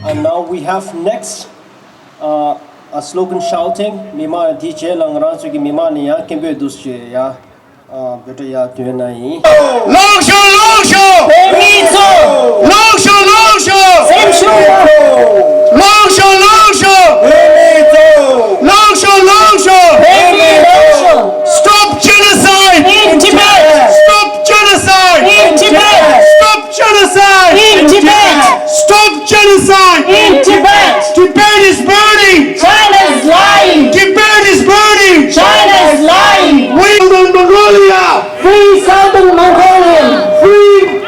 And now we have next a slogan shouting. Mima DJ lang ransu ki mima niya kembe dusche ya better ya tuenai. Long show. Benito. Long show. Same show. Long show. Benito. Long show. Benito. Stop genocide. In Tibet. Stop genocide. In Tibet. Stop genocide. In Tibet. Stop genocide. In Tibet. Tibet is burning. China is lying. Tibet is burning. China is lying. We in Mongolia. Free Southern Mongolia. Free.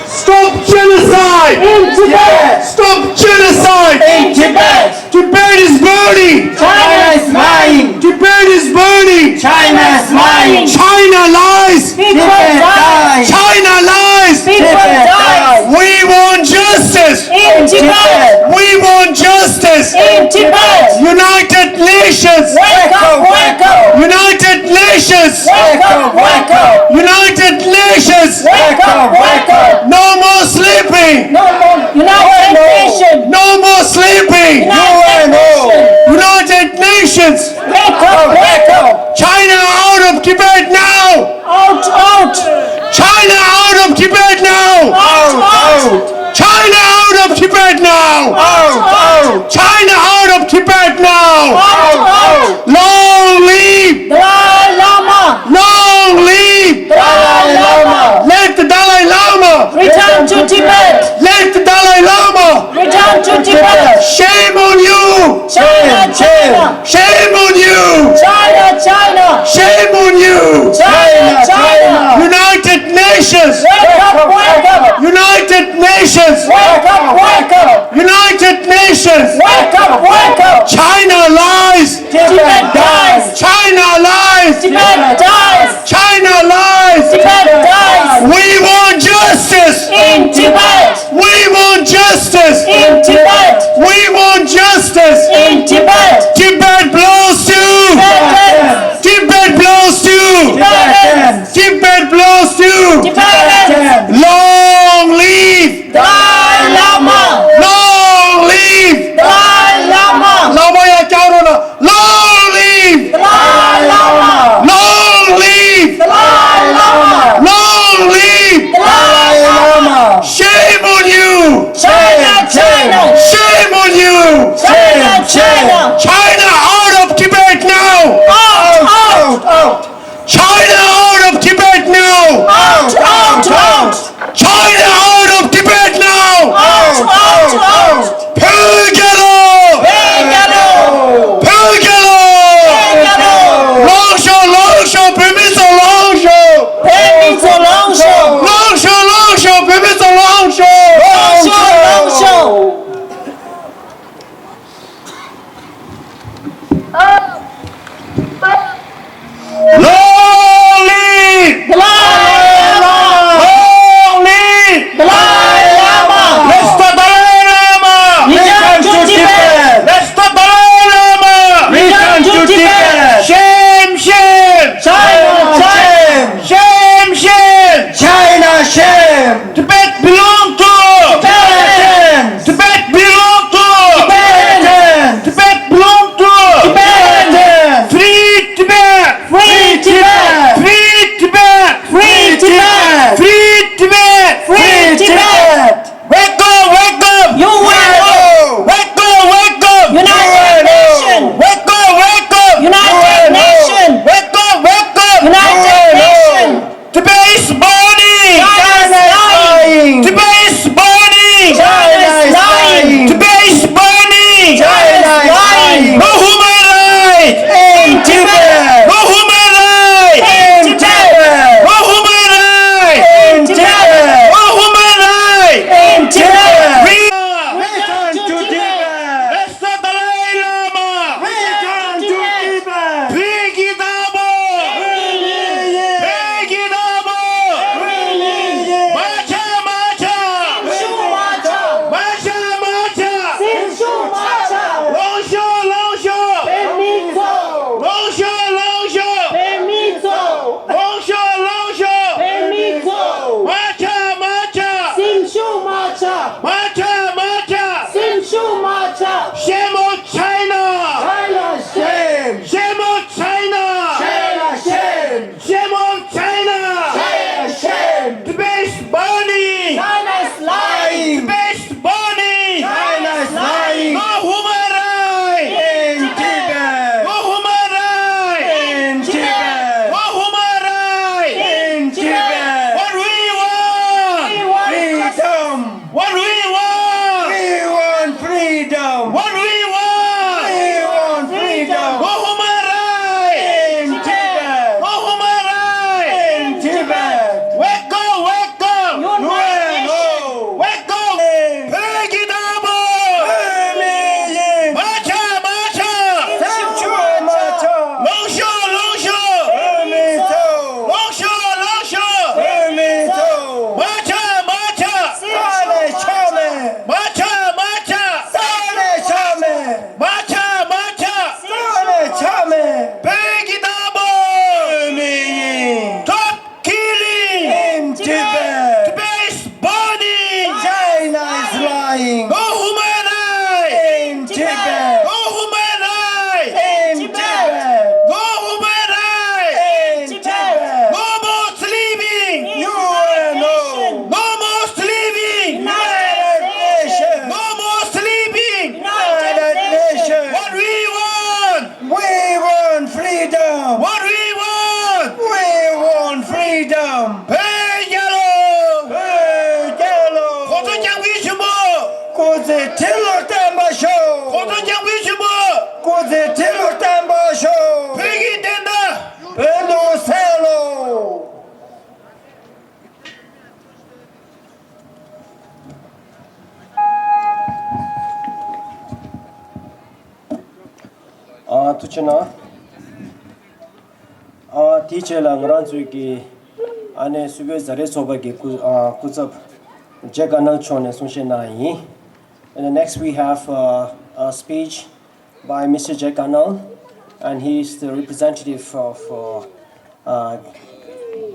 Stop genocide. In Tibet. Stop genocide. In Tibet. Tibet is burning. China is lying. Tibet is burning. China is lying. China lies. People die. China lies. People die. We want justice. In Tibet. We want justice. In Tibet. United Nations. Wake up, wake up. United Nations. Wake up, wake up. United Nations. Wake up, wake up. No more sleeping. No more. United Nations. No more sleeping. United Nations. United Nations. Wake up, wake up. China out of Tibet now. Out, out. China out of Tibet now. Out, out. China out of Tibet now. Out, out. China out of Tibet now. Out, out. Long live. Dalai Lama. Long live. Dalai Lama. Let the Dalai Lama. Return to Tibet. Let the Dalai Lama. Return to Tibet. Shame on you. China, China. Shame on you. China, China. Shame on you. China, China. United Nations. Wake up, wake up. United Nations. Wake up, wake up. United Nations. Wake up, wake up. China lies. Tibet dies. China lies. Tibet dies. China lies. Tibet dies. We want justice. In Tibet. We want justice. In Tibet. We want justice. In Tibet. Tibet blows to. Tibetans. Tibet blows to. Tibetans. Tibet blows to. Tibetans. Long live. Dalai Lama. Long live. Dalai Lama. Lama ya kya rona? Long live. Dalai Lama. Long live. Dalai Lama. Long live. Dalai Lama. Shame on you. China, China. dying Go human rights! in Tibet. Go human rights! In Tibet. Go human rights! In Tibet. No more sleeping! UNO. No more sleeping! United Nations. No more sleeping! United Nations. What we want! We want freedom. What we want! We want freedom. Hey, yellow! Hey, yellow. 고전장 위주모! 고제 틸러 땀바쇼. 고전장 위주모! 고제 틸러 땀바쇼. 백이 된다! 베노셀로. 투치나 티체랑 란주기 안에 수배 자리 소박이 구접 제가나 촌에 송신나이. And next we have a speech by Mr. Jack Arnold, and he is the representative of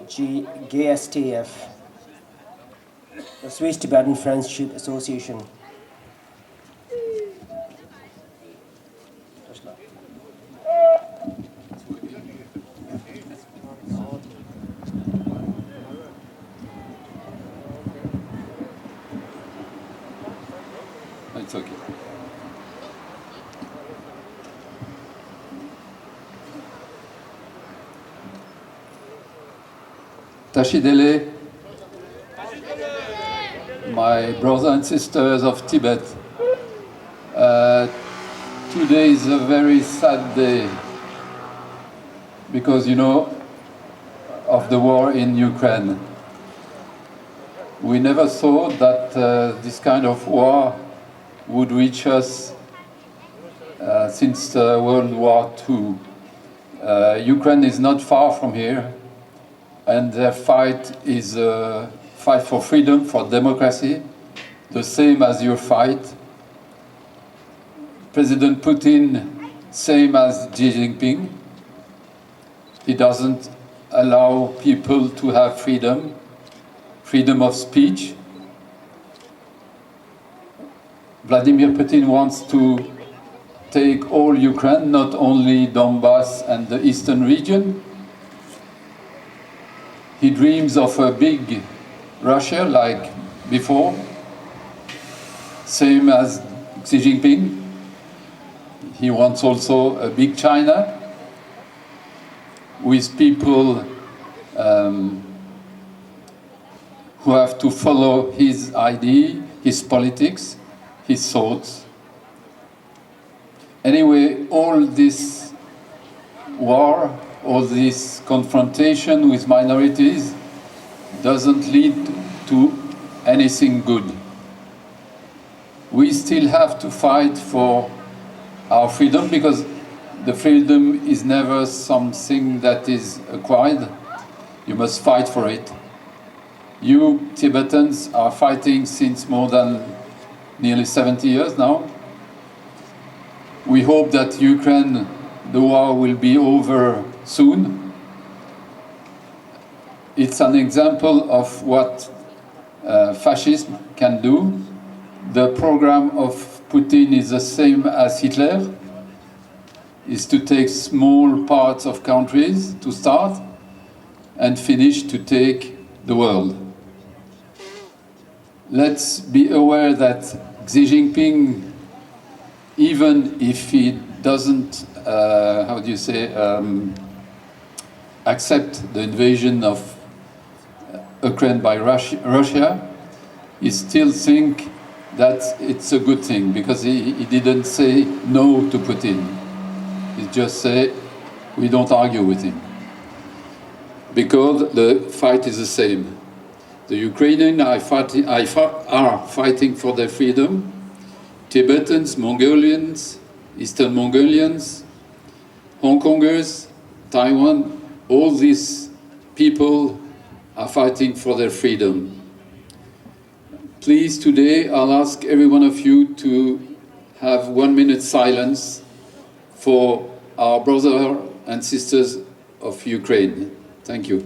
GSTF, the Swiss Tibetan Friendship Association. It's okay. Tashidele, my brothers and sisters of Tibet, today is a very sad day because, you know, of the war in Ukraine. We never thought that this kind of war would reach us since World War II. Ukraine is not far from here, and their fight is a fight for freedom, for democracy, the same as your fight. President Putin, same as Xi Jinping. He doesn't allow people to have freedom, freedom of speech. Vladimir Putin wants to take all Ukraine, not only Donbass and the eastern region. He dreams of a big Russia like before, same as Xi Jinping. He wants also a big China with people who have to follow his idea, his politics, his thoughts. Anyway, all this war, all this confrontation with minorities doesn't lead to anything good. We still have to fight for our freedom, because the freedom is never something that is acquired. You must fight for it. You Tibetans are fighting since more than nearly 70 years now. We hope that Ukraine, the war will be over soon. It's an example of what fascism can do. The program of Putin is the same as Hitler, is to take small parts of countries to start and finish to take the world. Let's be aware that Xi Jinping, even if he doesn't, accept the invasion of Ukraine by Russia, he still think that it's a good thing, because he didn't say no to Putin. He just say, we don't argue with him. Because the fight is the same. The Ukrainians are fighting for their freedom. Tibetans, Mongolians, Eastern Mongolians, Hong Kongers, Taiwan, all these people are fighting for their freedom. Please, today, I'll ask every one of you to have 1 minute silence for our brothers and sisters of Ukraine. Thank you.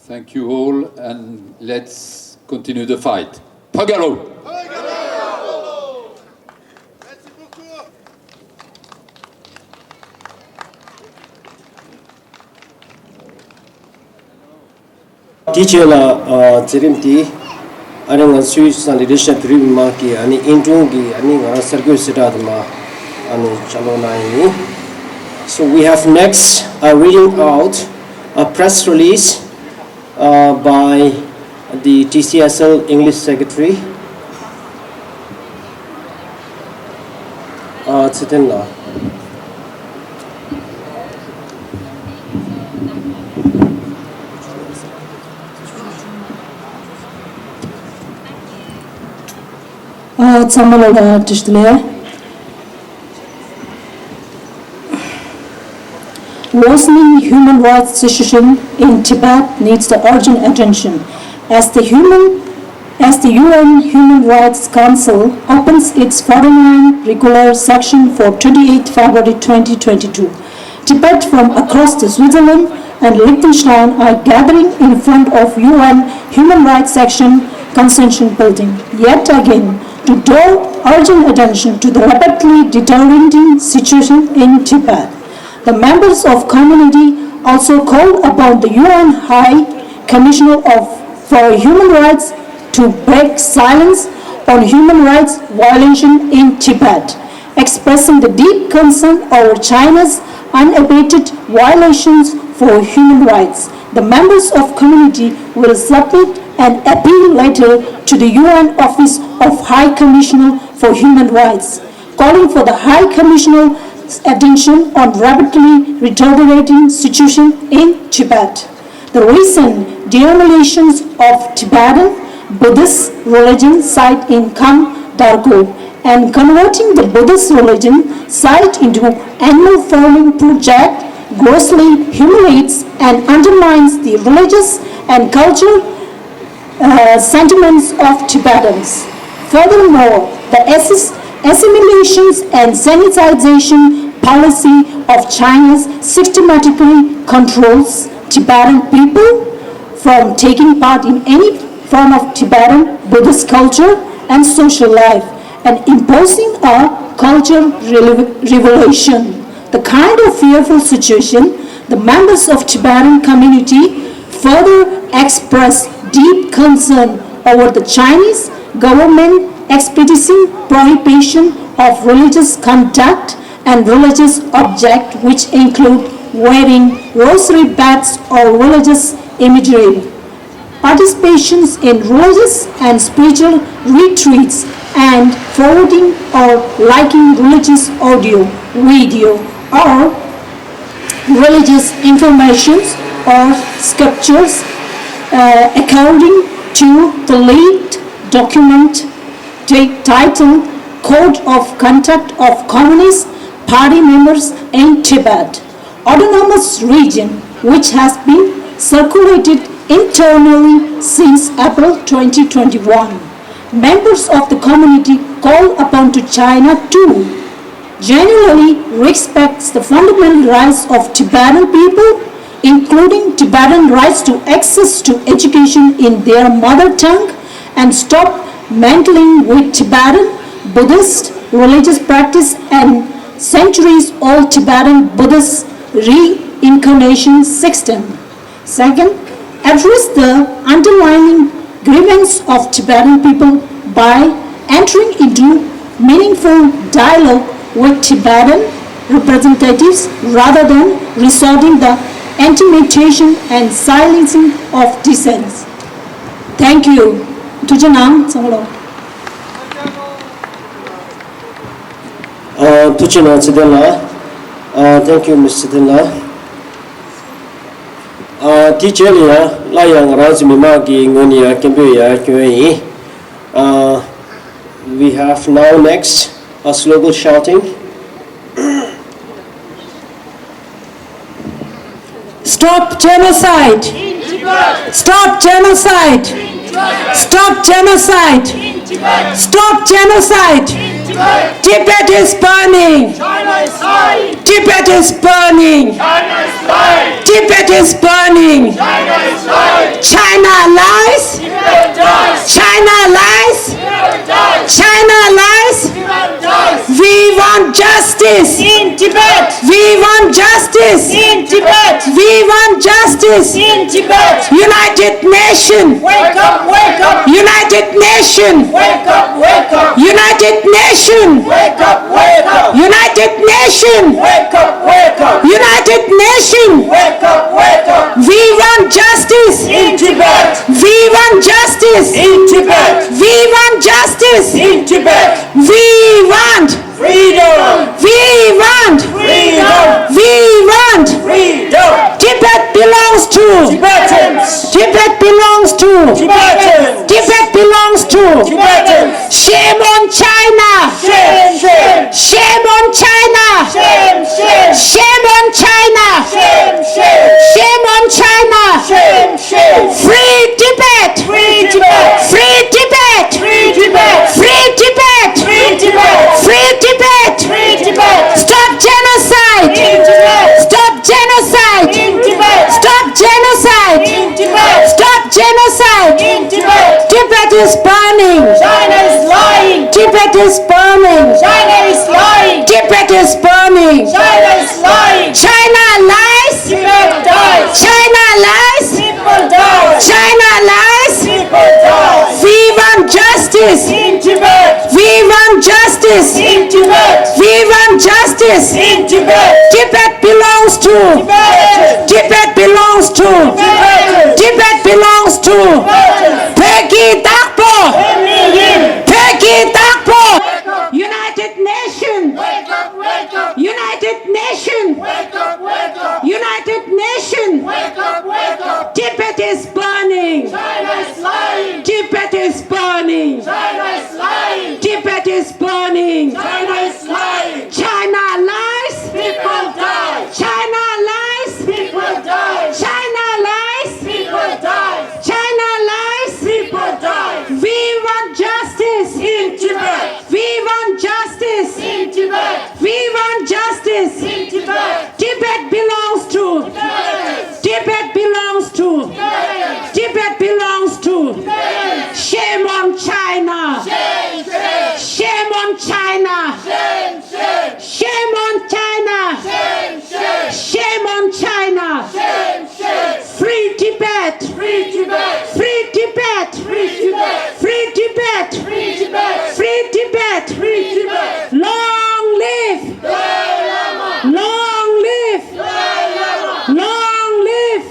Thank you all, and let's continue the fight. Pagalo! Teacher la Zirimti, Anang Switzerland Liechtenste Maki, and Indungi, and Sergio Sidadma, and Chalonai. So we have next reading out a press release by the TCSL English Secretary, Tsitinla. Tsamalola Tishle. Worsening human rights situation in Tibet needs the urgent attention as the UN Human Rights Council opens its 49 regular session for 28 February 2022. Tibet from across the Switzerland and Liechtenstein are gathering in front of UN Human Rights Section Convention building yet again to draw urgent attention to the rapidly deteriorating situation in Tibet. The members of community also called upon the UN High Commissioner for Human Rights to break silence on human rights violation in Tibet, expressing the deep concern over China's unabated violations for human rights. The members of community will submit an appeal letter to the UN Office of High Commissioner for Human Rights, calling for the High Commissioner's attention on rapidly deteriorating situation in Tibet. The recent demolitions of Tibetan Buddhist religion site in Kham Dargo and converting the Buddhist religion site into animal farming project grossly humiliates and undermines the religious and cultural sentiments of Tibetans. Furthermore, the assimilations and sanitization policy of China systematically controls Tibetan people from taking part in any form of Tibetan Buddhist culture and social life and imposing a cultural revolution. The kind of fearful situation the members of Tibetan community further express deep concern over the Chinese government expediting prohibition of religious conduct and religious objects which include wearing rosary badges or religious imagery, participations in religious and spiritual retreats, and forwarding or liking religious audio, video, or religious informations or scriptures according to the leaked document titled Code of Conduct of Communist Party Members in Tibet Autonomous Region, which has been circulated internally since April 2021. Members of the community call upon to China to genuinely respect the fundamental rights of Tibetan people, including Tibetan rights to access to education in their mother tongue, and stop meddling with Tibetan Buddhist religious practice and centuries-old Tibetan Buddhist reincarnation system. Second, address the underlying grievance of Tibetan people by entering into meaningful dialogue with Tibetan representatives rather than resorting the intimidation and silencing of dissents. Thank you. Tujanam Sanglo. Tuchina Chidela. Thank you, Ms. Chidela. Teacher Layang Razmimagi Ngunia Kimbuya QAE. We have now next a slogan shouting. Stop genocide! Stop genocide! Stop genocide! Stop genocide! Tibet is burning. Tibet is burning. Tibet is burning. China lies. China lies. China lies. We want justice in Tibet. We want justice in Tibet. We want justice in Tibet. United Nations. Wake up, wake up. United Nations. Wake up, wake up. United Nations. Wake up, wake up. United Nations. Wake up, wake up. United Nations. Wake up, wake up. We want justice in Tibet. We want justice in Tibet. We want justice in Tibet. We want freedom. We want freedom. We want freedom. Tibet belongs to Tibetans. Tibet belongs to Tibetans. Tibet belongs to Tibetans. Shame on China. Shame, shame. Shame on China. Shame, shame. Shame on China. Shame, shame. Shame on China. Shame, shame. Free Tibet. Free Tibet. Free Tibet. Free Tibet. Free Tibet. Free Tibet. Free Tibet. Free Tibet. Stop genocide. In Tibet. Stop genocide. In Tibet. Stop genocide. In Tibet. Stop genocide. In Tibet. Tibet is burning. China is lying. Tibet is burning. China is lying. Tibet is burning. China is lying. China lies. Tibet dies. China lies. People die. China lies. People die. We want justice in Tibet. We want justice in Tibet. We want justice in Tibet. Tibet belongs to Tibet. Tibet belongs to Tibet. Tibet belongs to Peggy Dakpo. Peggy Dakpo. United Nations. Wake up, wake up. United Nations. Wake up, wake up. United Nations. Wake up, wake up. Tibet is burning. China is lying. Tibet is burning. China is lying. Tibet is burning. China is lying. China lies. People die. China lies. People die. China lies. People die. China lies. People die. We want justice in Tibet. We want justice in Tibet. We want justice in Tibet. Tibet belongs to Tibet belongs to Tibet belongs to Shame on China. Shame on China. Shame on China. Shame on China. Free Tibet. Free Tibet. Free Tibet. Free Tibet. Free Tibet. Free Tibet. Free Tibet. Free Tibet. Long live. Long live. Long live.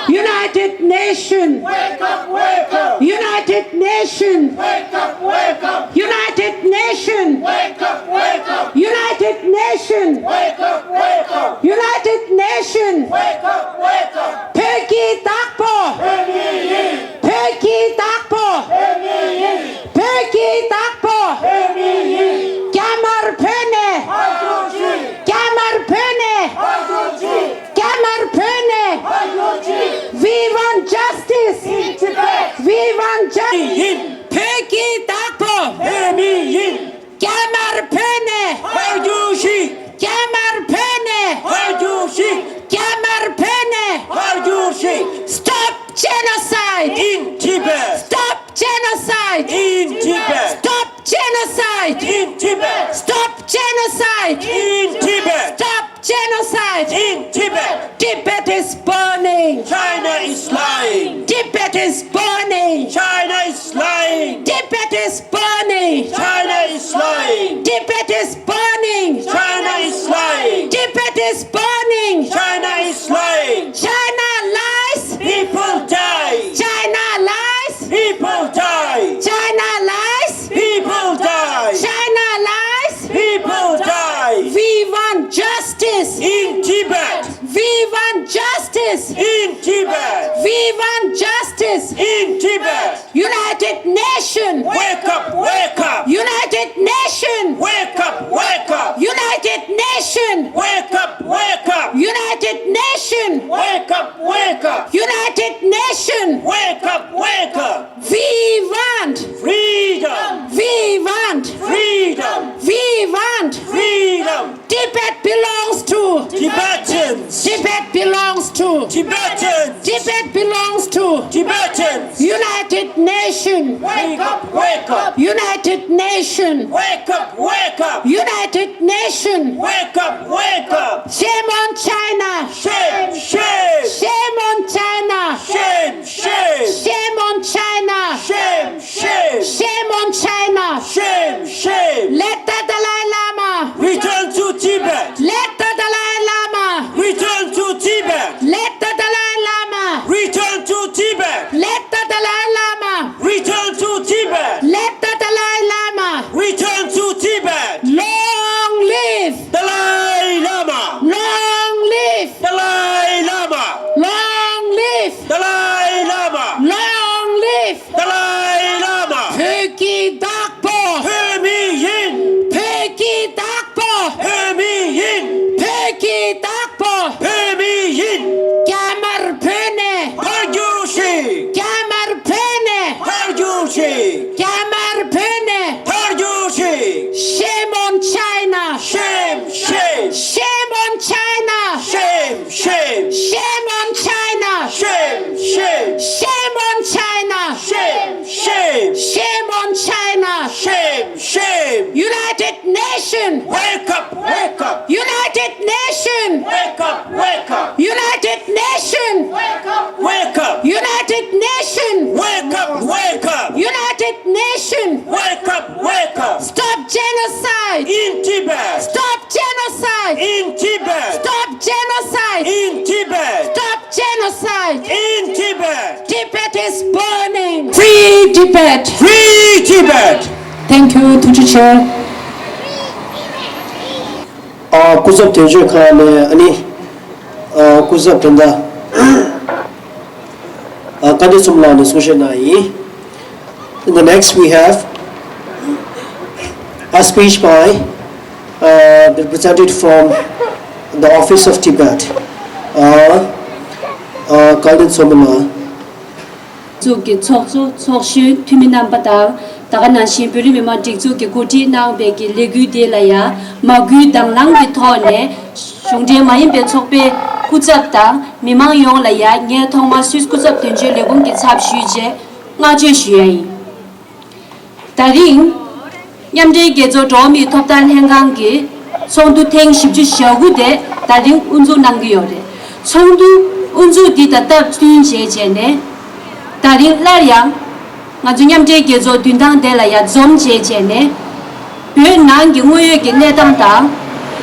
United Nations. Wake up, wake up. United Nations. Wake up, wake up. United Nations. Wake up, wake up. United Nations. Wake up, wake up. United Nations. Wake up, wake up. Peggy Dakpo. Peggy Dakpo. Peggy Dakpo. Gamar Pene. Gamar Pene. Gamar Pene. We want justice in Tibet. We want justice. Peggy Dakpo. Gamar Pene. Gamar Pene. Gamar Pene. Stop genocide in Tibet. Stop genocide in Tibet. Stop genocide in Tibet. Stop genocide in Tibet. Stop genocide in Tibet. Tibet is burning. China is lying. Tibet is burning. China is lying. Tibet is burning. China is lying. Tibet is burning. China is lying. Tibet is burning. China is lying. China lies. People die. China lies. People die. China lies. People die. China lies. People die. We want justice in Tibet. We want justice in Tibet. We want justice in Tibet. United Nations. Wake up, wake up. United Nations. Wake up, wake up. United Nations. Wake up, wake up. United Nations. Wake up, wake up. United Nations. Wake up, wake up. We want freedom. We want Freedom. We want. Freedom. Tibet belongs to. Tibetans. Tibet belongs to. Tibetans. Tibet belongs to. Tibetans. United Nations. Wake up, wake up. United Nations. Wake up, wake up. United Nations. Wake up, wake up. Shame on China. Shame, shame. Shame on China. Shame, shame. Shame on China. Shame, shame. Shame on China. Shame, shame. Let the Dalai Lama. Return to Tibet. Let the Dalai Lama. Return to Tibet. Let the Dalai Lama. Return to Tibet. Let the Dalai Lama. Return to Tibet. Let the Dalai Lama. Return to Tibet. Long live. Dalai Lama. Long live. Dalai Lama. Long live. Dalai Lama. Long live. Dalai Lama. Peki Dakpo. Hör mig in. Peki Dakpo. Hör mig in. Peki Dakpo. Hör mig in. Gamar Pene. Parjushi. Gamar Pene. Parjushi. Gamar Pene. Parjushi. Shame on China. Shame, shame. Shame on China. Shame, shame. Shame on China. Shame, shame. Shame on China. Shame, shame. Shame on China. Shame, shame. United Nations. Wake up, wake up. United Nations. Wake up, wake up. United Nations. Wake up. United Nations. Wake up, wake up. United Nations. Wake up, wake up. Stop genocide. In Tibet. Stop genocide. In Tibet. Stop genocide. In Tibet. Stop genocide. In Tibet. Tibet is burning. Free Tibet. Free Tibet. Thank you to the chair. Kuzab Tejo Khan ani Kuzab Tanda Kadisumla Sushanai. And the next we have a speech by the representative from the office of Tibet, Kadisumla. Zuki tsokso tsokshu tuminam bata tagana shimpuri mema tikzu ki kuti nang be ki legu de la ya magu dang lang bi thone shungje mayin be tsokpe kutsap ta mimang yong la ya nge thongma sus kutsap tenje legum ki chap shu je nga je shu yi taring nyamje ge zo domi thoptan hengang ki songdu teng shibju shagu de taring unzu nang gi yore songdu unzu di ta tab tun je je ne Taring Lariang, Najunyam Jake zo Dundang de la ya Zom Jene, Nang Gimuye Ginetang Tang,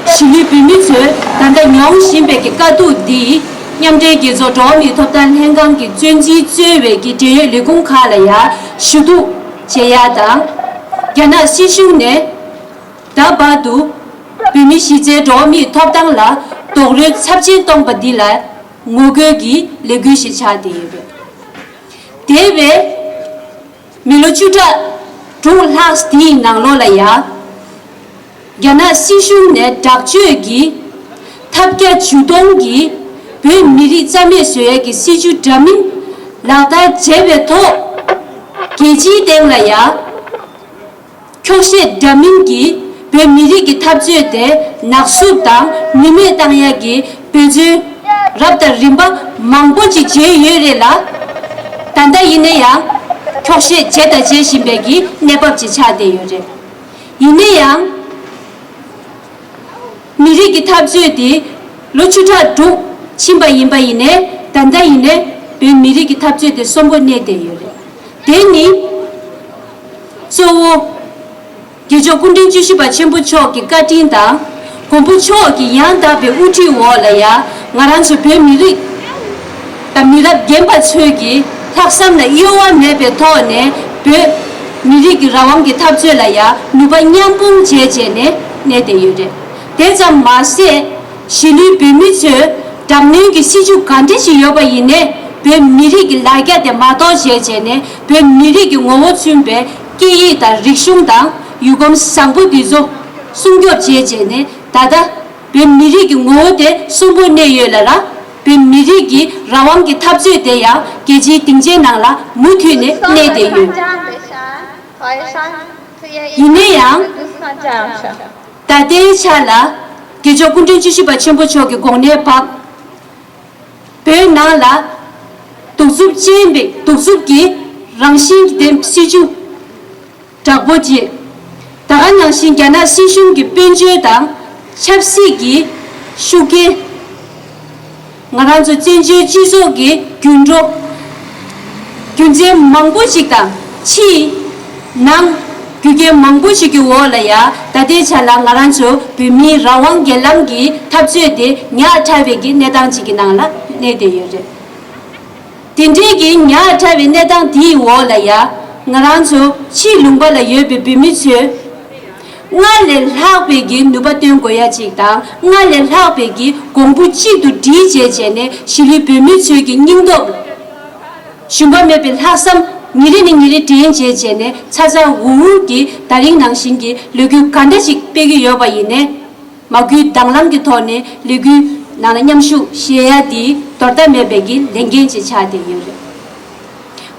Shili Pimitsu, Tanda Nyong Shimbeki Kadu Di, Nyam Jake zo Domi Totan Hengang Ki Junji Zue Ki Jay Ligung Kalaya, Shudu Jayadang, Yana Sishune, Dabadu, Pimishi Domi Topdang La, Dore Sabji Tong Badila, Mugogi, Legushi Chadi. Deve Milochuta two last thing nang lolaya Gana Sishu ne Dakchugi Tapka Chudongi Be Miri Zame Sueki Siju Damin Lata Jebe To Geji Denglaya Kyoshe Damingi Be Miri ki Tapju de Naksu Dang Nime Dangyagi Beju Rabda Rimba Mangboji Je Yerela Tanda Yineyang, Kyoshi Jeda Jeshimbegi, Nebabji Chade Yore. Yineyang, Miriki Tabjuedi, Lochuta Du, Chimba Yimba Yine, Tanda Yine, Be Miriki Tabjuedi Sombo Nede Yore. Deni, so Gijo Kundin Jushiba Chimbu Choki Katinda, Kumbu Choki Yanda Be Uti Walaya, Naransu Be Miri, Tamirab Gemba Tsugi, Taksam na iwa mebe tone be miriki rawang ki tapje la ya nuba nyampung jeje ne de yude deja mase shili bimitse damning ki siju kante chi yoba yine be miriki lagya de mato jeje ne be miriki ngowo chumbe ki da rikshung da yugom sangbu dizo sungyo jeje ne dada be miriki ngowo de sungbu ne yolara Be Mirigi, Rawangi Tabzu Deya, Geji Tingje Nangla, Mutu ne de yu. 이내양 다대 차라 기조 군전 지시바 첨부 초기 공내 밥 배나라 독습 쳔비 독습기 랑신 댐 시주 작보지 다간 랑신 게나 시슝기 벤제당 찹시기 슈기 ngaranzo 젠제 지속기 균조 균제 망보식당 치낭 그게 망보식이 원래야 다대차랑 ngaranzo 비미 라왕 gelang기 탑주에데 냐타베기 내당지기 나라 내대여제 딘제기 냐타베 내당 디 원래야 ngaranzo 치룽발라 예베 비미체 ngale lhaubegi nubateng goya jikta ngale lhaubegi gongbu chi du dije jene shili bemi chegi ningdo shumba mebe lhasam ngiri dien je jene chaja wu gi daring nangsing gi legu kanda jik pegi yoba yine magyu danglam gi thone legu nana nyamshu sheya di torta mebe gi lengen je chade yure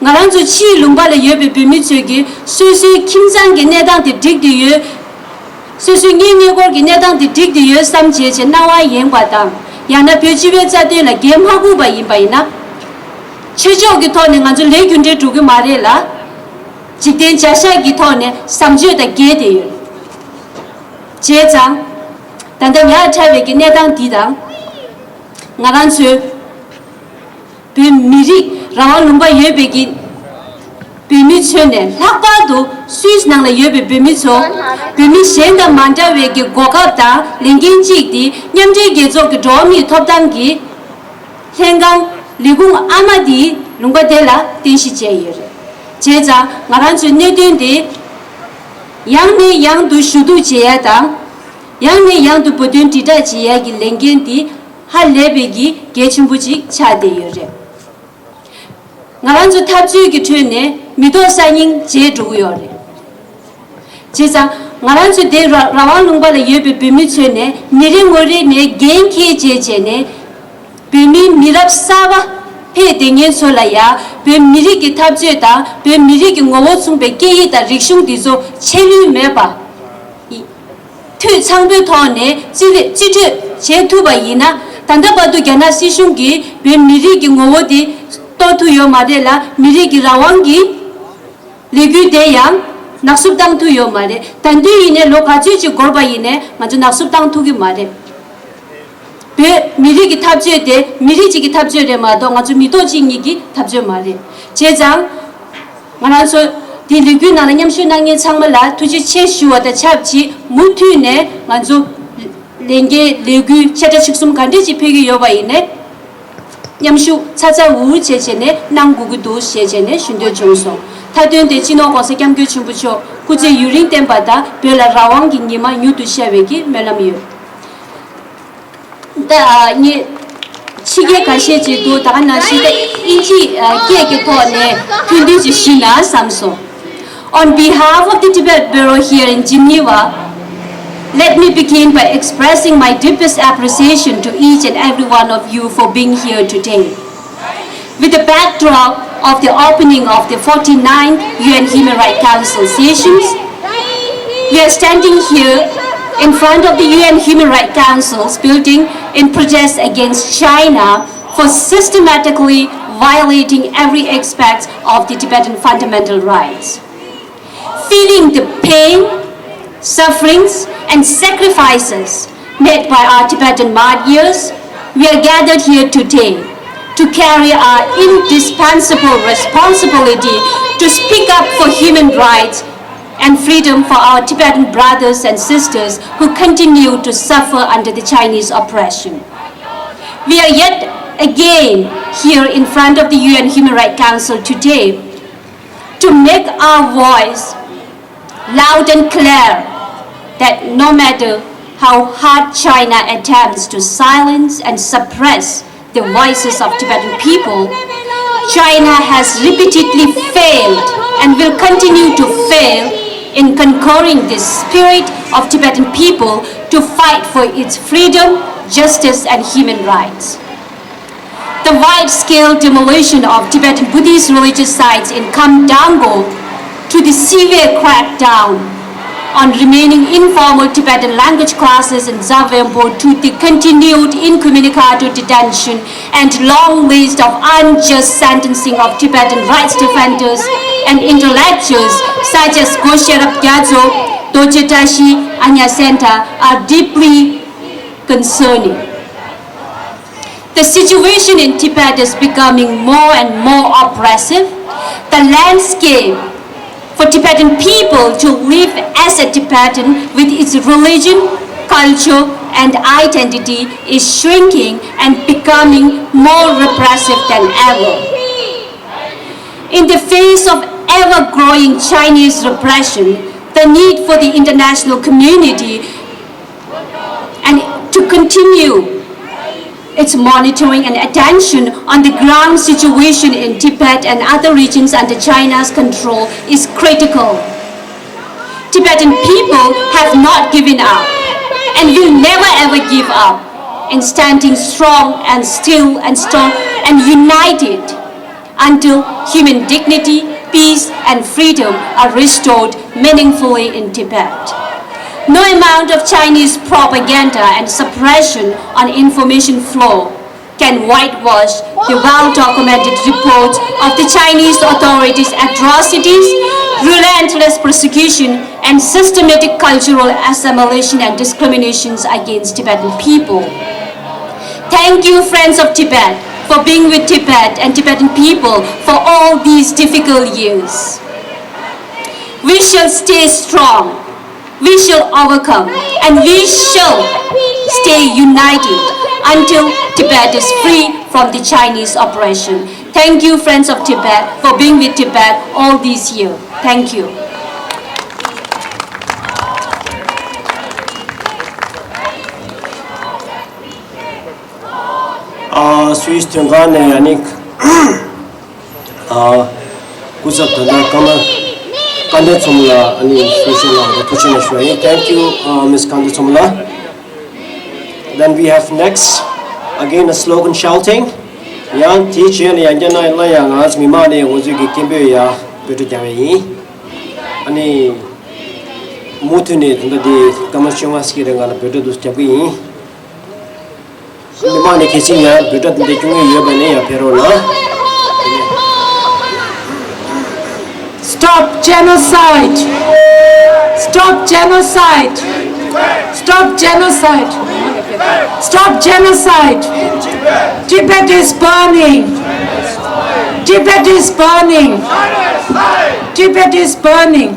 ngaranzu chi lungba le yebe bemi chegi susu kimjang gi nedang de dik de ye 수수 니니고기 내당디 딕디 여삼제제 나와 연과당 야나 벼지베 자되라 gem하고 바이바이나 최저기 토네 간주 레균데 두고 말해라 직된 자샤기 토네 삼주에다 게데요 제장 단단 야 차베기 내당디당 나란수 비미리 라왈룸바 예베기 비미천에 학과도 스위스낭라 예베 비미초 비미셴다 만자웨기 고갑다 링긴직디 냠제게조 그 도미 톱당기 생강 리궁 아마디 룽바델라 딘시제여 제자 나란주 내된디 양내 양도 슈도 제야다 양내 양도 보든 디다 제야기 랭겐디 할레베기 게침부직 차대여레 나란주 탑주기 트네 미도사닝 제두요레 제자 나란주 데 라왕룽발레 예베 비미체네 니링오레네 겐케 제제네 비미 미랍사바 페데녜 솔라야 비미리기 탑주에다 비미리기 ngowo숭베 게이다 릭슝디조 체류메바 이 퇴창베 토네 지지 제투바이나 단다바도 게나 시슝기 비미리기 ngowo디 또투요 마데라 미리기 라왕기 리규대양 낙습당 투요 말에 단두이네 로가지지 골바이네 맞아 낙습당 투기 말에 베 미리기 탑주에데 미리지기 탑주에데 마도 맞아 미도지기기 탑주 말에 제장 말아서 딜리규 나냐냠슈낭이 창말라 투지 체슈와다 찹지 무투네 맞아 랭게 리규 체자 식숨 간데지 페기 요바이네 냠슈 차자 우 제제네 남구구도 제제네 신도 종소 타된데 진호고서 경규 춘부초 구제 유린 템바다 별라 라왕기니마 뉴두샤베기 멜라미요 다니 치게 가시지도 다나시데 인지 게게 토네 튠디지 시나 삼소 On behalf of the Tibet Bureau here in Geneva, let me begin by expressing my deepest appreciation to each and every one of you for being here today. With the backdrop of the opening of the 49th UN Human Rights Council sessions, we are standing here in front of the UN Human Rights Council's building in protest against China for systematically violating every aspect of the Tibetan fundamental rights. Feeling the pain, sufferings, and sacrifices made by our Tibetan martyrs, we are gathered here today to carry our indispensable responsibility to speak up for human rights and freedom for our Tibetan brothers and sisters who continue to suffer under the Chinese oppression. We are yet again here in front of the UN Human Rights Council today to make our voice loud and clear that no matter how hard China attempts to silence and suppress the voices of Tibetan people, China has repeatedly failed and will continue to fail in conquering the spirit of Tibetan people to fight for its freedom, justice, and human rights. The wide-scale demolition of Tibetan Buddhist religious sites in Kamdango, to the severe crackdown on remaining informal Tibetan language classes in Zavembo, to the continued incommunicado detention and long list of unjust sentencing of Tibetan rights defenders and intellectuals such as Gosherab Gyatso, Dojetashi, Anya Senta are deeply concerning. The situation in Tibet is becoming more and more oppressive. The landscape for Tibetan people to live as a Tibetan with its religion, culture, and identity is shrinking and becoming more repressive than ever. In the face of ever-growing Chinese repression, the need for the international community and to continue its monitoring and attention on the ground situation in Tibet and other regions under China's control is critical. Tibetan people have not given up and will never ever give up in standing strong and still and strong and united until human dignity, peace, and freedom are restored meaningfully in Tibet. No amount of Chinese propaganda and suppression on information flow can whitewash the well-documented reports of the Chinese authorities' atrocities, relentless persecution, and systematic cultural assimilation and discriminations against Tibetan people. Thank you, friends of Tibet, for being with Tibet and Tibetan people for all these difficult years. We shall stay strong. We shall overcome, and we shall stay united until Tibet is free from the Chinese oppression. Thank you, friends of Tibet, for being with Tibet all these years. Thank you. Swiss Tengane Yanik Kuzak Tanda Kama Kanda Tsumla Ani Swishila Tuchina Shway. Thank you, Ms. Kanda Tsumla. Then we have next again a slogan shouting. Yang teacher Yanjana Layang as Mimani was you Kimbe ya Butajami Ani Mutunit and the Kamashumaski and Buddha Tabi. Mimani Kisinya, Buddha the Yabane Perona. Stop genocide! Stop genocide! Stop genocide! Stop genocide! Tibet is burning! Tibet is burning! Tibet is burning!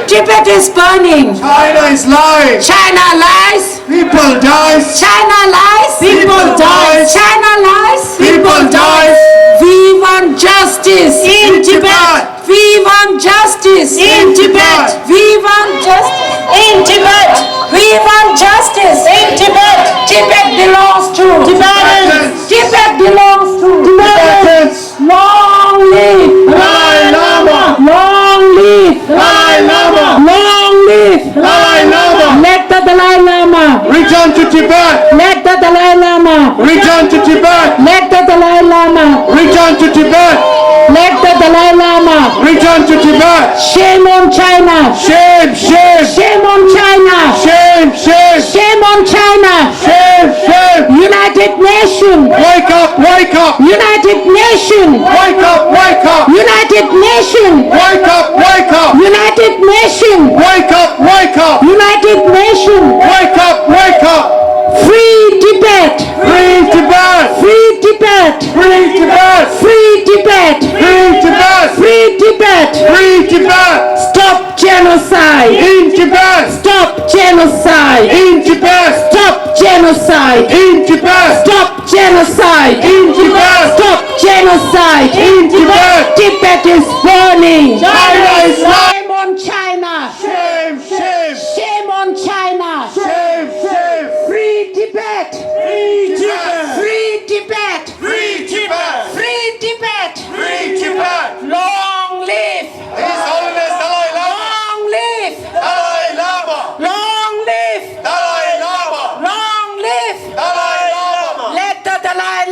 Tibet is burning! China is lying. China lies! People dies. China lies! People dies. China lies! People dies. We want justice In Tibet. We want justice In Tibet. We want justice in Tibet. We want justice in Tibet. Tibet belongs to Tibetans. Tibet belongs to Tibetans. Long live Dalai Lama. Long live Dalai Lama. Long live Dalai Lama. Let the Dalai Lama. Return to Tibet. Let the Dalai Lama. Return to Tibet. Let the Dalai Lama. Return to Tibet. Let the Dalai Lama. Return to Tibet. Shame on China. Shame, shame, Shame on China. shame, shame, Shame on China. shame, shame. United Nations. Wake up, wake up, United Nations. wake up, wake up, United Nations. wake up, wake up, United Nations. wake up, wake up, United Nations. wake up, wake up. Free Tibet. Free Tibet, Free Tibet. free Tibet, Free Tibet. free Tibet, Free Tibet. free Tibet. Stop genocide. In Tibet, Stop genocide. in Tibet, Stop genocide. in Tibet, Stop genocide. in Tibet, Stop genocide. in Tibet. Tibet is burning. China is lying. Shame on China. Shame, shame, Shame on China. shame, shame. Free Tibet. Free Tibet, Free Tibet. free Tibet, Free Tibet. free Tibet. Long live. His Holiness Dalai Lama, Long live. Dalai Lama, Long live. Dalai Lama, Long live. Dalai Lama. Let the Dalai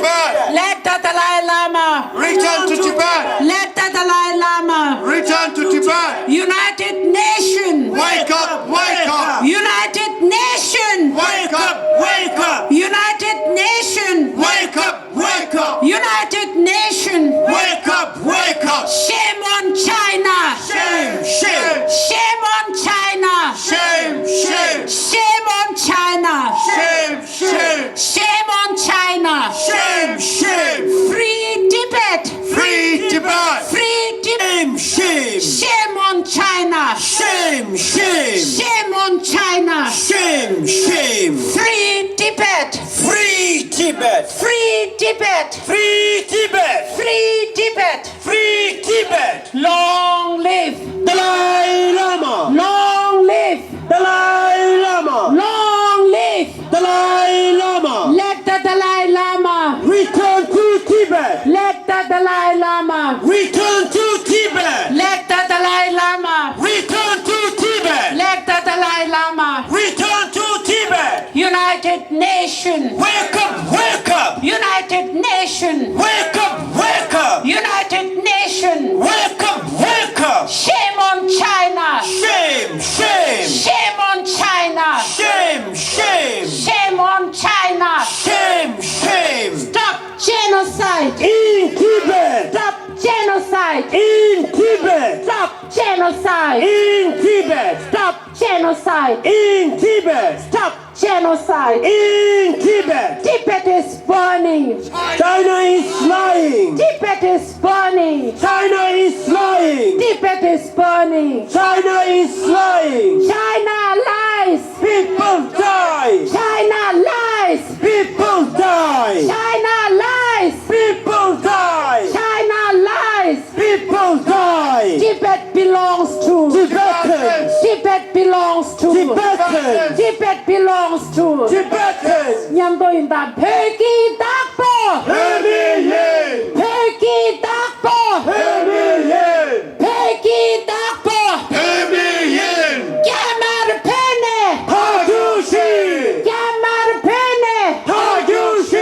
Tibet. Let the Dalai Lama. Return to Tibet. Let the Dalai Lama. Return to Tibet. United Nation. Wake up, wake up. United Nation. Wake up, wake up. United Nation. Wake up, wake up. United Nation. Wake up, wake up. Shame on China. Shame, shame. Shame on China. Shame, shame. Shame on China. Shame, shame. Shame on China. Shame, shame. Free Tibet. Free Tibet. Free Tibet. Shame, shame. Shame on China. Shame, shame. Shame on China. Shame, shame. Free Tibet. Free Tibet. Free Tibet. Free Tibet. Free Tibet. Free Tibet. Long live. Dalai Lama. Long live. Dalai Lama. Long live. Dalai Lama. Let the Dalai Lama. Return to Tibet. Let the Dalai Lama. Return to Tibet. Let the Dalai Lama. Return to Tibet. Let the Dalai Lama. Return to Tibet. United Nation. Wake up, wake up. United Nation. Wake up, wake up. United Nation. Wake up, wake up. Shame on China. Shame, shame. Shame on China. Shame, shame. Shame on China. Shame, shame. Stop genocide. In Tibet. Stop genocide. In Tibet. Stop genocide. In Tibet. Stop genocide. In Tibet. Stop genocide. In Tibet. Tibet is burning. China is lying. Tibet is burning. China is lying. Tibet is burning. China is lying. China lies. People die. China lies. People die. China lies. People die. China lies. People die. Tibet belongs to. Tibetans. Tibet belongs to. Tibetans. Tibet belongs to. Tibetans. 냠도인다 폐기 닥보. Hemiyen. 폐기 닥보. Hemiyen. 폐기 닥보. Hemiyen. 야마르 페네. Hagushi. 야마르 페네. Hagushi.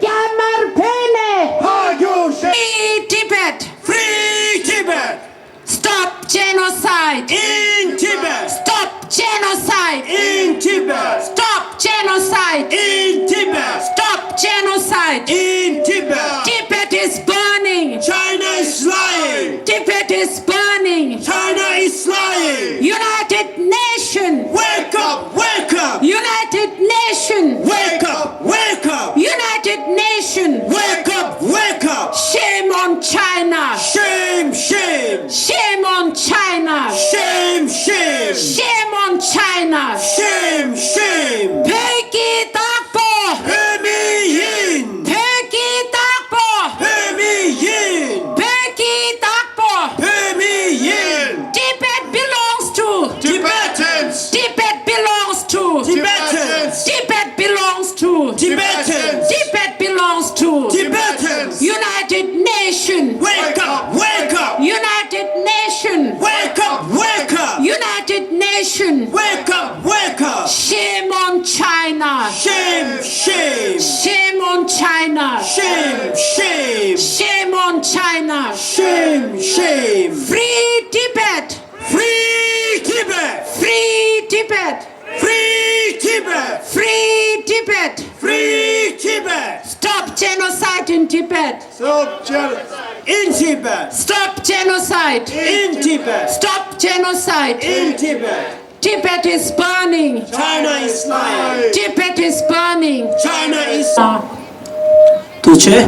야마르 페네. Hagushi. Free Tibet. Free Tibet. Stop genocide. In Tibet. Stop genocide. In Tibet. Stop genocide. In Tibet. Stop genocide. In Tibet. Tibet is burning. China is lying. Tibet is burning. China is lying. United Nation. Wake up, wake up. United Nation. Wake up, wake up. United Nation. Wake up, wake up. Shame on China. Shame, shame. Shame on China. Shame, shame. Shame on China. Shame, shame. 폐기 닥보. Hemiyen. 폐기 닥보. Hemiyen. 폐기 닥보. Hemiyen. Tibet belongs to. Tibetans. Tibet belongs to. Tibetans. Tibet belongs to. Tibetans. Tibet belongs to. Tibetans. United Nation. Wake up, wake up. United Nation. Wake up, wake up. United Nation. Wake up, wake up. Shame on China. Shame, shame. Shame on China. Shame, shame. Shame on China. Shame, shame. Free Tibet. Free Tibet. Free Tibet. Free Tibet. Free Tibet. Free Tibet. Stop genocide in Tibet. Stop genocide. In Tibet. Stop genocide. In Tibet. Stop genocide. In Tibet. Tibet is burning. China is lying. Tibet is burning. China is. 두째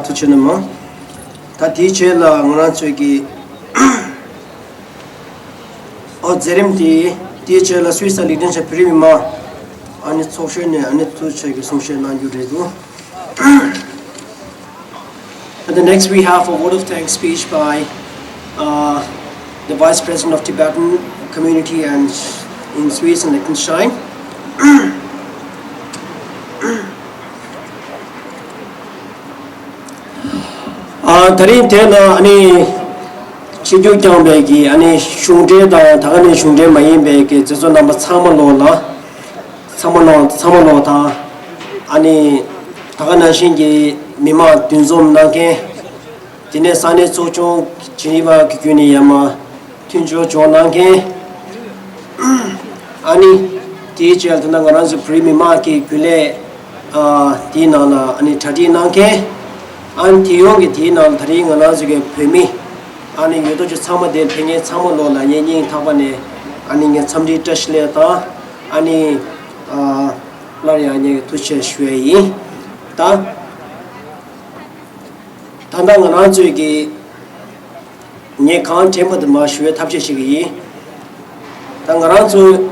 두째는 뭐다 디체라 응나 저기 제림디 디체라 스위스 리덴스 프리미마 아니 소셜네 아니 투체기 소셜만 유레도. And then next we have a word of thanks speech by the Vice President of Tibetan Community and in Switzerland Liechtenste. 다른 때나 아니 지교 경배기 아니 슝제다 다가는 슝제 마인배기 저저 넘버 3월로다 아니 다가는 신기 미마 둔좀 나게 디네 산에 소총 지니바 기균이 야마 튠조 조나게 아니 TCSL 나가란스 프리미마키 귤레 디나나 아니 타디나게 안티용게 디나 다링나즈게 페미 아니 요도지 참아데 팽에 참을로나 예니 타바네 아니 참리 터슬레타 아니 라리아니 투체 쉐이 다 단단나즈게 네 칸테모드 마슈에 탑체시기 당가란즈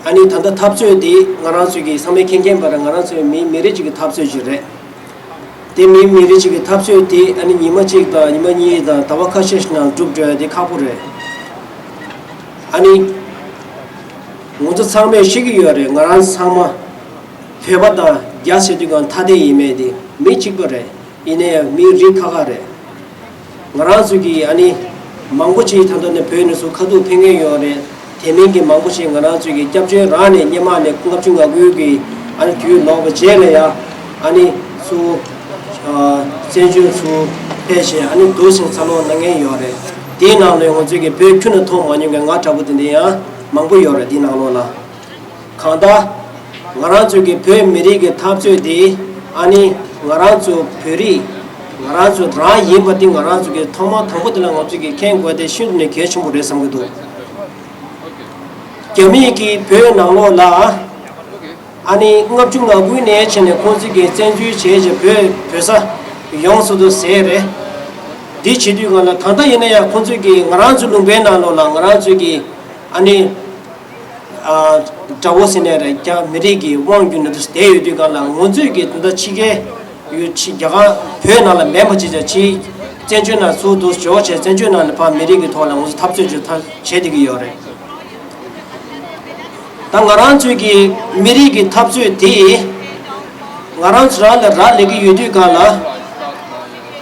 아니 단다 탑수에디 나란수기 삼에 킹겐바라 나란수 미메리지기 탑수지래 데미 미리지기 탑수에디 아니 니마치다 니마니다 타바카시스나 줍저디 카부레 아니 모두 삼에 시기여래 나란 삼마 페바다 야세디건 타데 이메디 미치거래 이네 미리카가래 나란수기 아니 망고치 탄도네 베네수 카두 팽에여래 대민기 망고시 나라주기 잡주 라네 니마네 궁합중가 구역이 아니 규 노버 제레야 아니 수 제주 수 배시 아니 도신 살로 능에 요래 디나노 원주기 베큐는 통 아니가 나타부든데야 망고 요래 디나노나 칸다 나라주기 베 미리게 탑주디 아니 나라주 베리 나라주 라 예버팅 나라주기 토마 토고들랑 없지기 캔고데 신네 개심으로 해상도 겸이기 배나로라 아니 응압중가 구인에 전에 콘지게 전주 제제 배사 용수도 세레 디치디가나 탄다이네야 콘지게 나란주는 배나로라 나란주기 아니 자고시네레 자 미리기 왕균도 스테이디가나 몬지게 또 치게 유치자가 배나라 멤버지자 치 전주나 수도 조체 전주나 파 미리기 돌아 무슨 탑주주 타 제디기 요래 당가란주기 미리기 탑주디 가란스랄 라리기 유디가라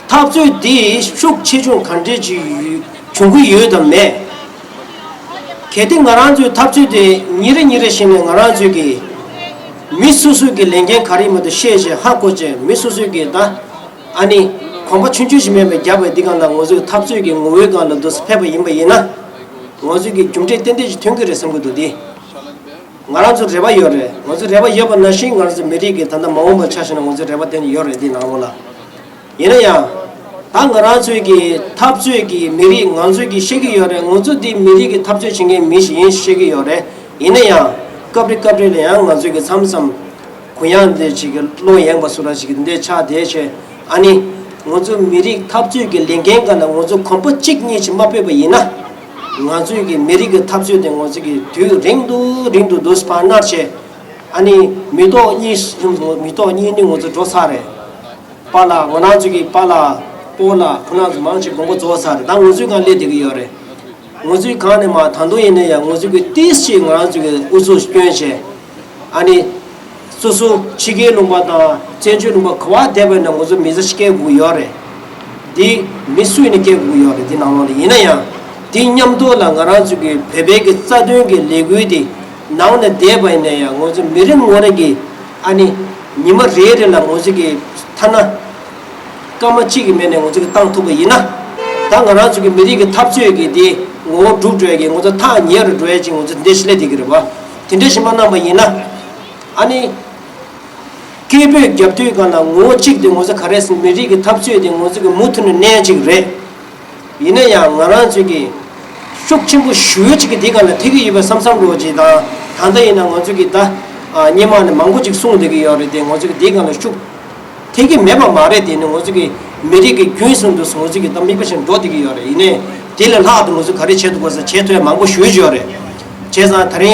탑주디 숙치중 간제지 중구 유던메 개딩 가란주 탑주디 니르니르시는 가란주기 미수수기 랭게 가리모도 셰제 하고제 미수수기다 아니 공부 춘주시면 잡아 디간다 오즈 탑주기 오웨가도 스페버 임바이나 오즈기 중제 텐데지 튕겨를 선거도디 나라주 레바 요레 오즈 레바 여바 나싱 가르즈 메리게 단다 마음을 차시는 오즈 레바 된 요레디 나올라 얘네야 당가라주기 탑주기 메리 간주기 시기 요레 오즈디 메리게 탑주 징게 미시 시기 요레 얘네야 까브리까브리야 간주기 삼삼 고양데 지금 로양 바수라지긴데 차 대체 아니 오즈 메리 탑주기 랭겐가나 오즈 컴포 찍니 짐바페바 이나 ngazugi merige tapsu de ngozugi tu ringdu dospanarche ani mito ni ni ngozu dosare pala ngonazugi pala pola khunaz manchi gongo dosare da ngozuga le de yore ngozugi khane ma thando yene ya ngozugi tischi ngazugi uzu spyenche ani susu chige lumba da chenju lumba kwa debe na ngozu mizashke gu yore di misu ni ke gu yore di namole yene ya 디냠도 랑가라주기 베베게 짜도게 레구이디 나오네 데바이네야 ngo즈 미른 모르기 아니 니마 레레라 ngo즈기 타나 까마치기 메네 ngo즈기 땅투고 이나 당가라주기 미리게 탑주에게 디 ngo 두드에게 ngo즈 타 니어르 드에지 ngo즈 데실레디 그러봐 틴데시만나 뭐 이나 아니 케베 잡투이가나 ngo치기 ngo즈 카레스 미리게 탑주에게 ngo즈기 무트는 내지 그래 이네야 나라주기 숙친구 슈치기 디가나 되게 이번 삼삼로지다 단다이나 어저기다 니마는 망고직 송되게 열어대 어저기 디가나 쑥 되게 매번 말해 되는 어저기 메리게 교회선도 어저기 담미버신 도되게 열어 이네 딜을 하도 어저 가르쳐도 거서 제도에 망고 슈지어래 제사 다리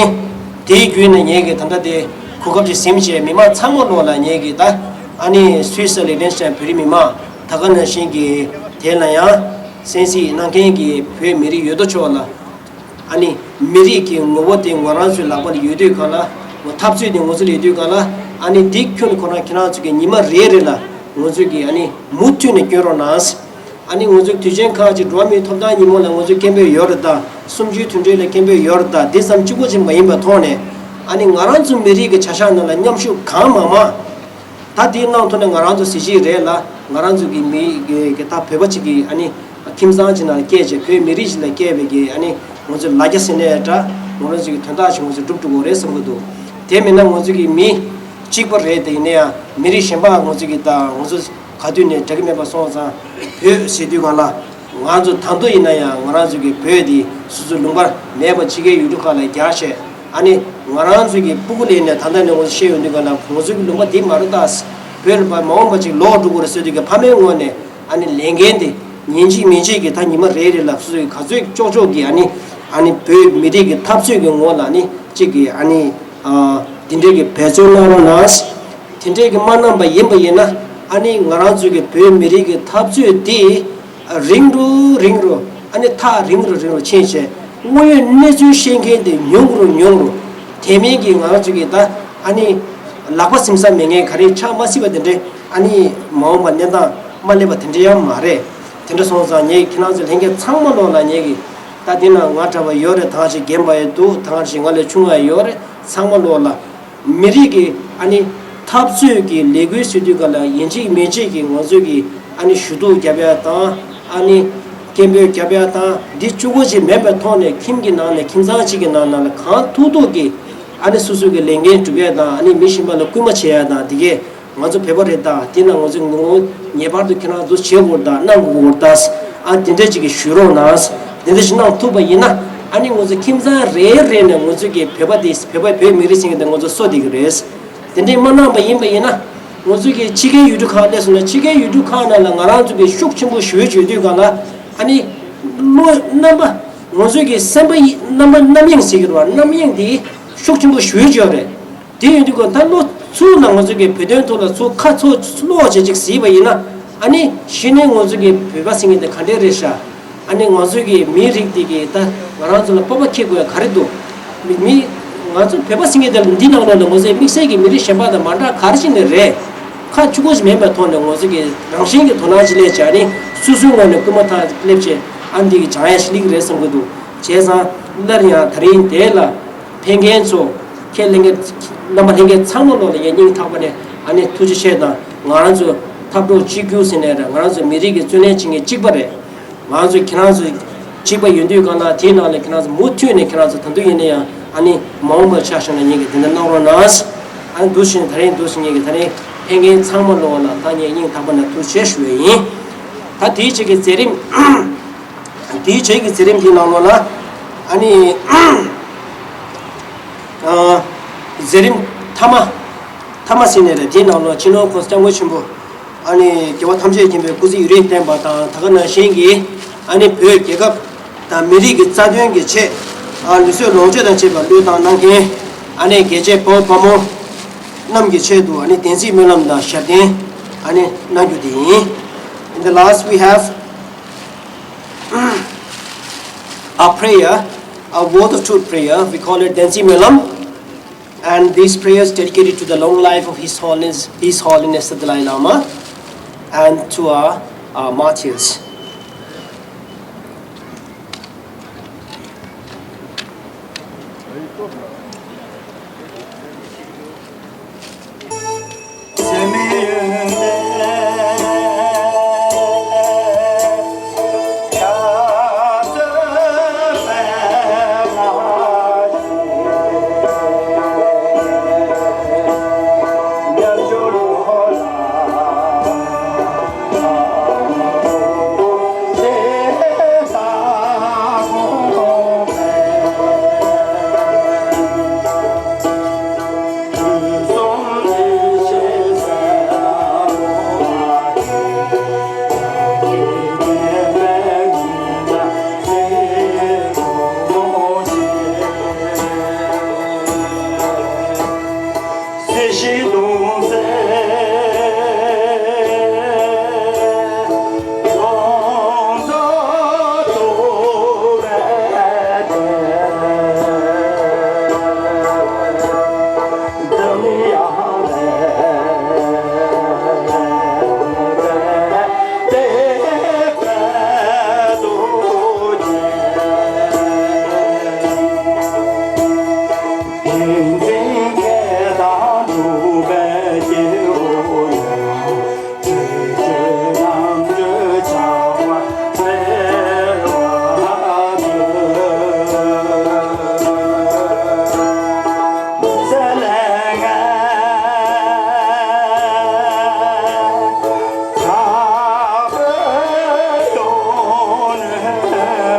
대교회는 얘기 단다데 고급지 심지에 미마 참고로라 얘기다 아니 스위스리 렌션 프리미마 다가는 신기 대나야 sensi nangkengi phe meri yodo chola ani meri ki ngobote ngwaransu labali yodo kala mo thapsu de ngozuli yodo kala ani dikhyun kona kina chuge nima rerela ngozugi ani mutu ne kyoronas 아니 오죽 뒤전까지 드럼이 톱다니 몰라 오죽 캠베 열었다 숨지 tun제래 캠베 열었다 대삼 찍고지 뭐임바 토네 아니 나란 좀 미리게 차샤나라 냠슈 감마마 다 뒤나토네 나란도 시지레라 나란주기 미게 다 배버치기 아니 김상진아 깨제 그 미리지라 깨베게 아니 먼저 라게스네다 먼저기 탄다시 먼저 뚝뚝거려 섬도 대면나 먼저기 미 찍버레데네야 미리 셴바 먼저기 다 먼저 가두네 저기메 봐서자 그 시디가라 완전 단도 있나야 나란주기 배디 수술 농발 매버 지게 유력하라 야셰 아니 나란주기 부글이네 단단히 먼저 쉐운디가나 먼저기 농바 디 마르다스 별바 마음바지 로드고를 쓰디가 밤에 원에 아니 랭겐데 년지 민지게 다 니마 레레라 수이 가족 쪼쪼기 아니 배 미리게 탑수기 원아니 지기 아니 딘데게 배조나로나스 딘데게 만남바 임바이나 아니 나라주게 배 미리게 탑수디 링루 아니 타 링루 체체 뭐에 내주 신게데 용으로 대미기 나라주게다 아니 라바심사 명예 가리 차마시거든데 아니 마음만 내다 말레바 된대야 말해 된다서자 얘기 기나서 행게 창문로나 얘기 다디나 와타바 요래 다시 gem바에도 다시 갈래 중앙에 요래 창문로나 미리기 아니 탑수기 레그 스튜디오가 연지 메지기 원주기 아니 슈도 잡야다 아니 gembe 잡야다 디추고지 메베톤에 김기나네 김상치기 나나 칸 투도기 아니 수수게 랭게 두게다 아니 미심발로 꾸마치야다 되게 먼저 배버렸다 디나 먼저 뭐 예바도 키나도 지어보다 나고고다스 아 딘데지기 슈로나스 딘데지나 투바이나 아니 먼저 김사 레레네 먼저게 배바디스 배바배 미리싱데 먼저 소디그레스 딘데 만나바 임바이나 먼저게 지게 유두카데스나 지게 유두카나라 나라주게 슉침부 슈에주디가나 아니 뭐 넘바 먼저게 삼바이 남영시기로 남영디 슉침부 슈에주래 디디고 단로 수나 먼저게 배된토라 수 카초 슬로제직 시바이나 아니 신의 먼저게 배바싱인데 간데레샤 아니 먼저게 미릭디게 다 나라줄 뽑아키고야 가르도 미 맞아 배바싱이들 디나오는 먼저 믹세기 미리 셴바다 만다 가르치네레 카 주고지 멤버 돈은 먼저게 당신이 돈아지래 자리 수수원의 그마타 클랩제 안디기 자야실이 그래서 것도 제사 날이야 다린 데라 팽겐소 켈링게 남아행게 창문으로 연ኝ 타버네 아니 투지셰다 나란주 탑도 지규스네라 나란주 미리게 준해징에 찍버래 나란주 기나주 집에 윤두가나 디나네 기나주 못튀네 기나주 단도이네야 아니 마음을 차셔는 얘기 듣는 나로나스 안 도신 다른 도신 얘기 다른 팽겐 창문으로나 다니 연ኝ 타버네 투셰슈이 다 뒤지게 제림 뒤지게 제림 디나로나 아니 제림 타마시네레 디나로 진노 코스장고 친구 아니 개와 탐지에 김에 굳이 유래 때 바다 다가나 신기 아니 별 개가 다 미리게 짜된 게체 뉴스 롱제단 제가 류당난게 아니 계제 보모 남게 체도 아니 댄시 mellam다 샤데 아니 나주디 in the last we have a prayer a word of truth prayer we call it 댄시 mellam. And these prayers dedicated to the long life of His Holiness the Dalai Lama and to our martyrs. Oh,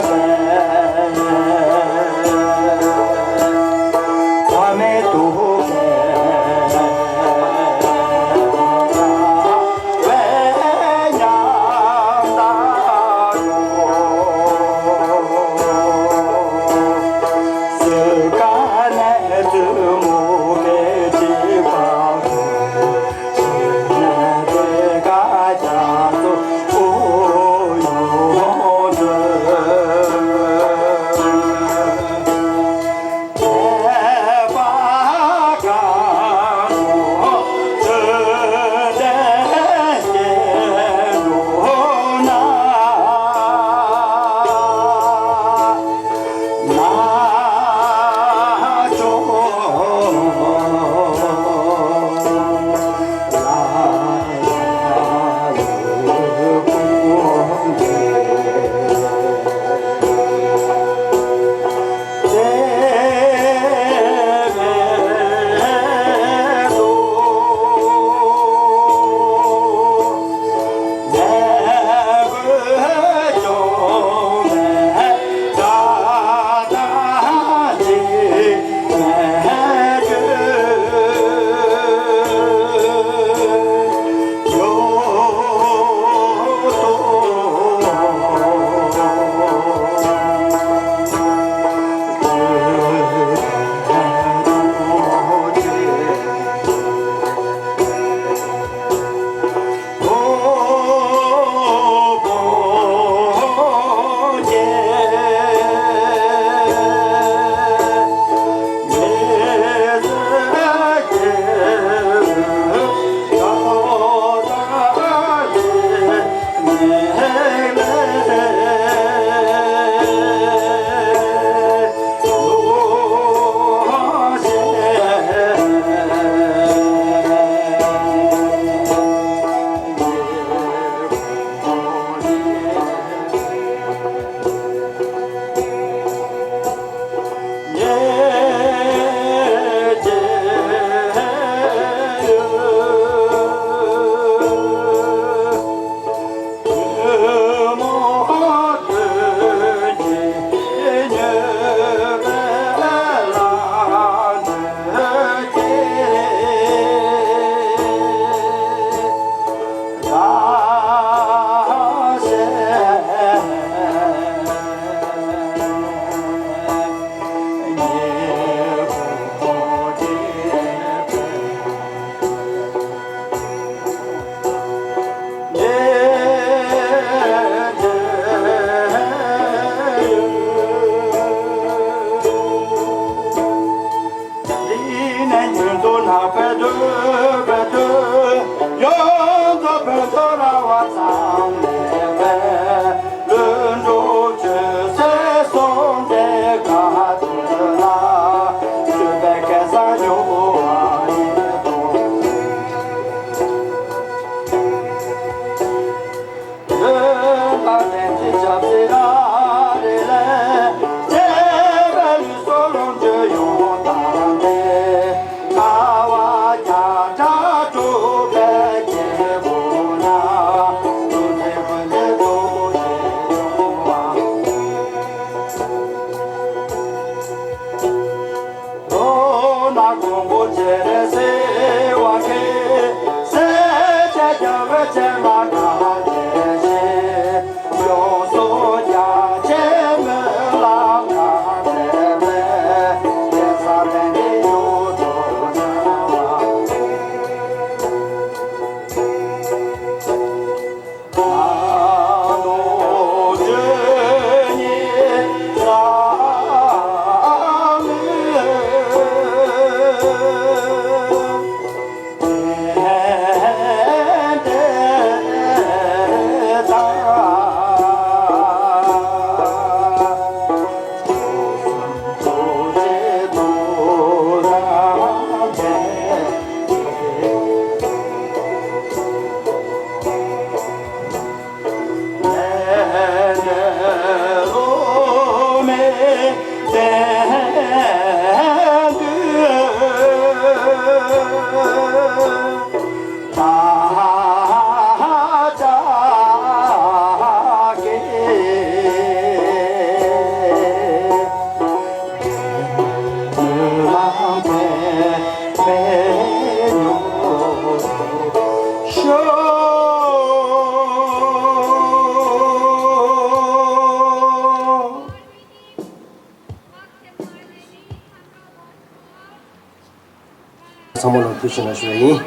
사모는 표시나시니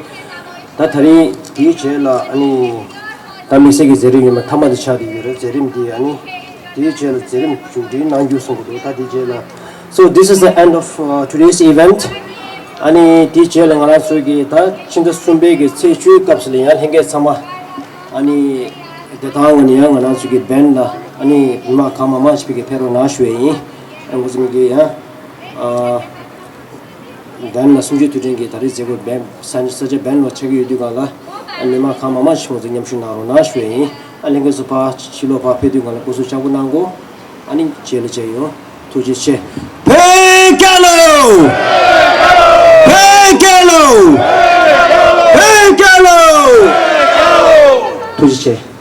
다타리 디젤라 아니 담미세기 제림이 타마드 차리를 제림디 아니 디젤 제림 주디 난주송도 다 디젤라. So this is the end of today's event. 아니 디젤 ngara sogi 다 친구 순배게 세주 값을 행게 삼아 아니 대당은이야 ngara sogi 벤다 아니 마 카마마 스피게 페로 나슈에이 무슨 게야 벤나 숨지 두는 게 다리 제고 벤 산서제 벤로 책이 유디가라 아니마 카마마 시모지 냠슈나로 나슈에이 알링게서 파 치로파 페디가라 고수 잡고 난고 아니 제르제요 도지체 Pekalo! Pekalo! Pekalo! 도지체